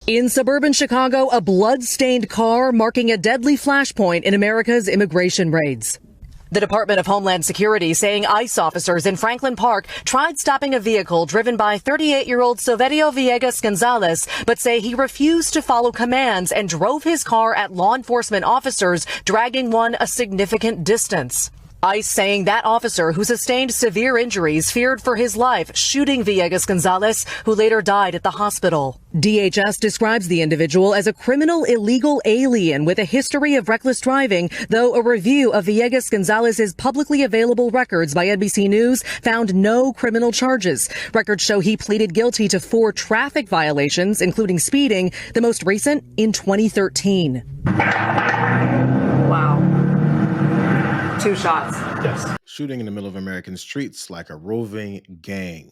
In suburban Chicago, a blood-stained car marking a deadly flashpoint in America's immigration raids. The Department of Homeland Security saying ICE officers in Franklin Park tried stopping a vehicle driven by 38-year-old Silverio Villegas Gonzalez, but say he refused to follow commands and drove his car at law enforcement officers, dragging one a significant distance. ICE saying that officer, who sustained severe injuries, feared for his life, shooting Villegas Gonzalez, who later died at the hospital. DHS describes the individual as a criminal illegal alien with a history of reckless driving, though a review of Villegas Gonzalez's publicly available records by NBC News found no criminal charges. Records show he pleaded guilty to 4 traffic violations, including speeding, the most recent in 2013. Wow. 2 shots. Yes. Shooting in the middle of American streets like a roving gang.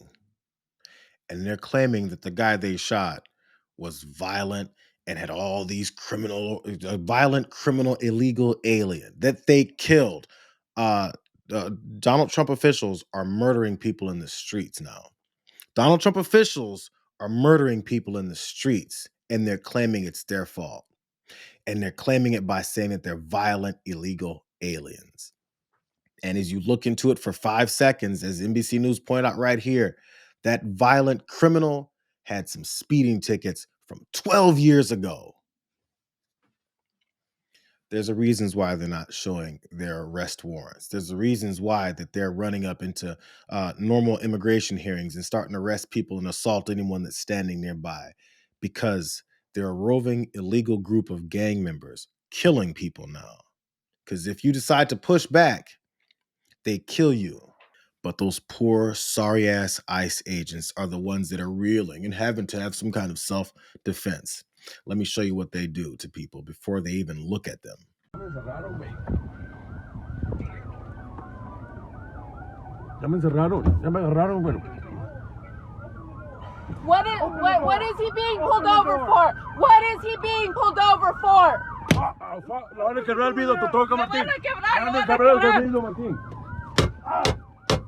And they're claiming that the guy they shot was violent and had all these violent, criminal, illegal alien that they killed. Donald Trump officials are murdering people in the streets now. Donald Trump officials are murdering people in the streets, and they're claiming it's their fault. And they're claiming it by saying that they're violent, illegal aliens. And as you look into it for 5 seconds, as NBC News pointed out right here, that violent criminal had some speeding tickets from 12 years ago. There's a reasons why they're not showing their arrest warrants. There's a reasons why that they're running up into normal immigration hearings and starting to arrest people and assault anyone that's standing nearby, because they're a roving illegal group of gang members killing people now. Because if you decide to push back, they kill you. But those poor, sorry-ass ICE agents are the ones that are reeling and having to have some kind of self-defense. Let me show you what they do to people before they even look at them. What is he being pulled over for? What is he being pulled over for?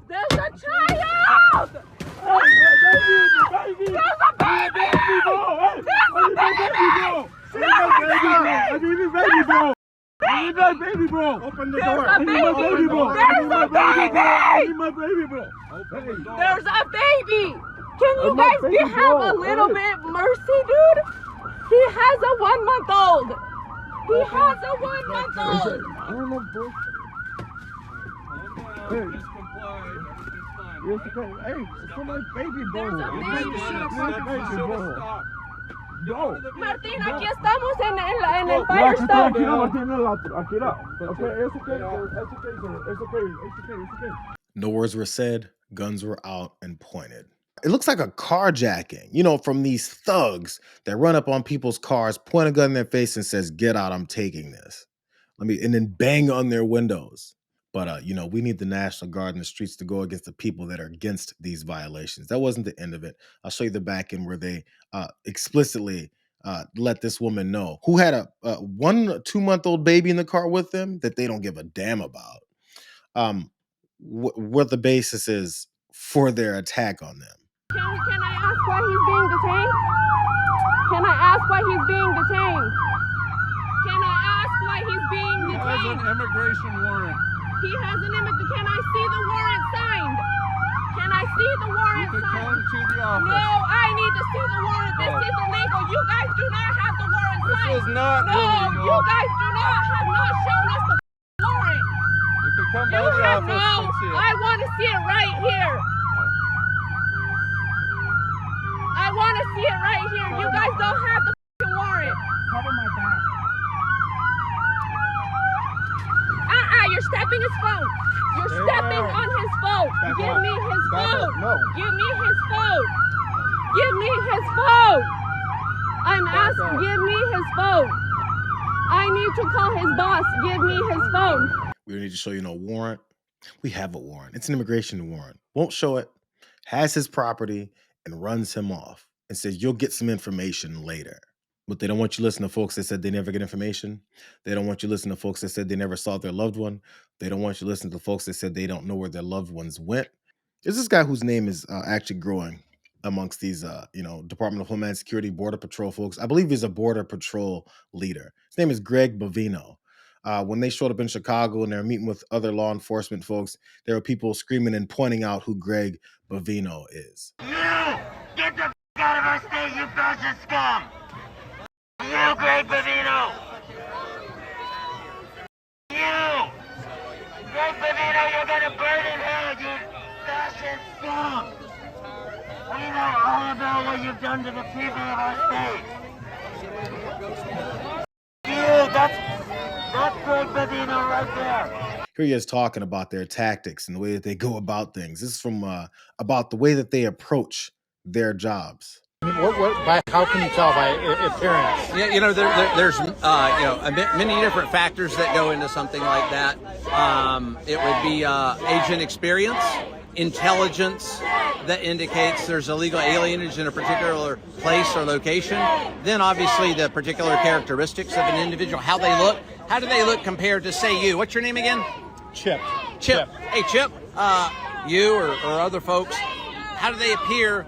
There's a child! There's a baby! Open the door. There's a baby! Can you guys have a little bit mercy, dude? He has a 1-month-old. He has a 1-month-old. Just comply. It's fine. Hey, it's for my baby, bro. There's a baby. No. Martín, aquí estamos en el fire stop. It's okay. No words were said, guns were out and pointed. It looks like a carjacking, from these thugs that run up on people's cars, point a gun in their face and says, "Get out, I'm taking this." And then bang on their windows. But, we need the National Guard in the streets to go against the people that are against these violations. That wasn't the end of it. I'll show you the back end where they explicitly let this woman know, who had a 2-month-old baby in the car with them, that they don't give a damn about, what the basis is for their attack on them. Can I ask why he's being detained? Can I ask why he's being detained? Can I ask why he's being detained? He has an immigration warrant. He has an immigration. Can I see the warrant signed? Can I see the warrant You can signed? come to the office. No, I need to see the warrant. This is illegal. You guys do not have the warrant This signed. is not No, illegal. you guys have not shown us the warrant. You can come by You the have office and see it. I want to see it right here. I want to see it right here. You guys don't have the warrant. Cover my back. You're stepping his phone. You're stepping on his phone. Give me his phone. No. Give me his phone. Give me his phone. I'm asking, give me his phone. I need to call his boss. Give me his phone. We don't need to show you no warrant. We have a warrant. It's an immigration warrant. Won't show it. Has his property and runs him off and says, "You'll get some information later." But they don't want you to listen to folks that said they never get information. They don't want you to listen to folks that said they never saw their loved one. They don't want you to listen to folks that said they don't know where their loved ones went. There's this guy whose name is actually growing. amongst these, Department of Homeland Security, Border Patrol folks. I believe he's a Border Patrol leader. His name is Greg Bovino. When they showed up in Chicago and they were meeting with other law enforcement folks, there were people screaming and pointing out who Greg Bovino is. You! Get the f*** out of our state, you fascist scum! You, Greg Bovino! You! Greg Bovino, you're gonna burn in hell, you fascist scum! We know all about what you've done to the people of our state. You, that's Greg Bovino right there. Here he is talking about their tactics and the way that they go about things. This is from about the way that they approach their jobs. How can you tell by appearance? Yeah, there's many different factors that go into something like that. It would be agent experience, intelligence that indicates there's illegal alienage in a particular place or location. Then obviously the particular characteristics of an individual, how they look. How do they look compared to, say, you? What's your name again? Chip. Hey, Chip, you or other folks, how do they appear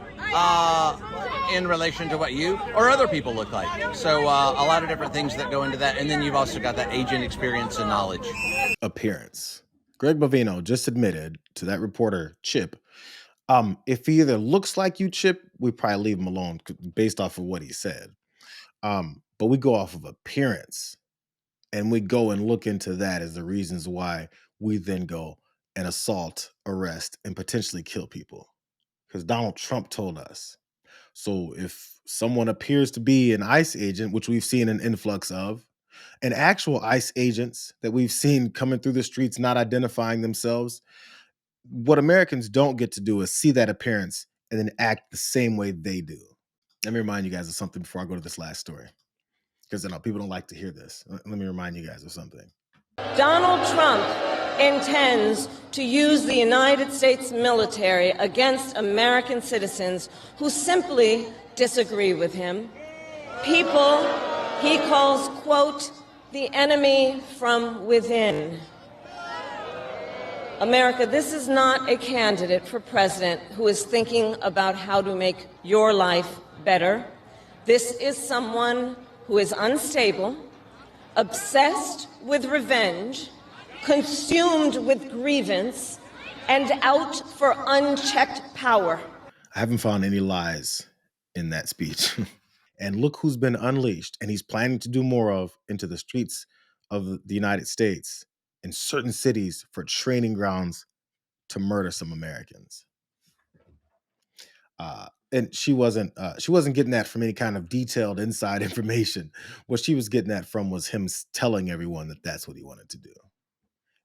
in relation to what you or other people look like? So a lot of different things that go into that. And then you've also got that agent experience and knowledge. Appearance. Greg Bovino just admitted to that reporter, Chip, if he either looks like you, Chip, we probably leave him alone based off of what he said. But we go off of appearance. And we go and look into that as the reasons why we then go and assault, arrest, and potentially kill people. Because Donald Trump told us. So if someone appears to be an ICE agent, which we've seen an influx of, and actual ICE agents that we've seen coming through the streets not identifying themselves, what Americans don't get to do is see that appearance and then act the same way they do. Let me remind you guys of something before I go to this last story. Because I know people don't like to hear this. Let me remind you guys of something. Donald Trump intends to use the United States military against American citizens who simply disagree with him. People he calls, quote, the enemy from within. America, this is not a candidate for president who is thinking about how to make your life better. This is someone who is unstable, obsessed with revenge, consumed with grievance, and out for unchecked power. I haven't found any lies in that speech. And look who's been unleashed, and he's planning to do more of into the streets of the United States in certain cities for training grounds to murder some Americans. And she wasn't getting that from any kind of detailed inside information. What she was getting that from was him telling everyone that that's what he wanted to do.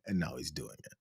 And now he's doing it.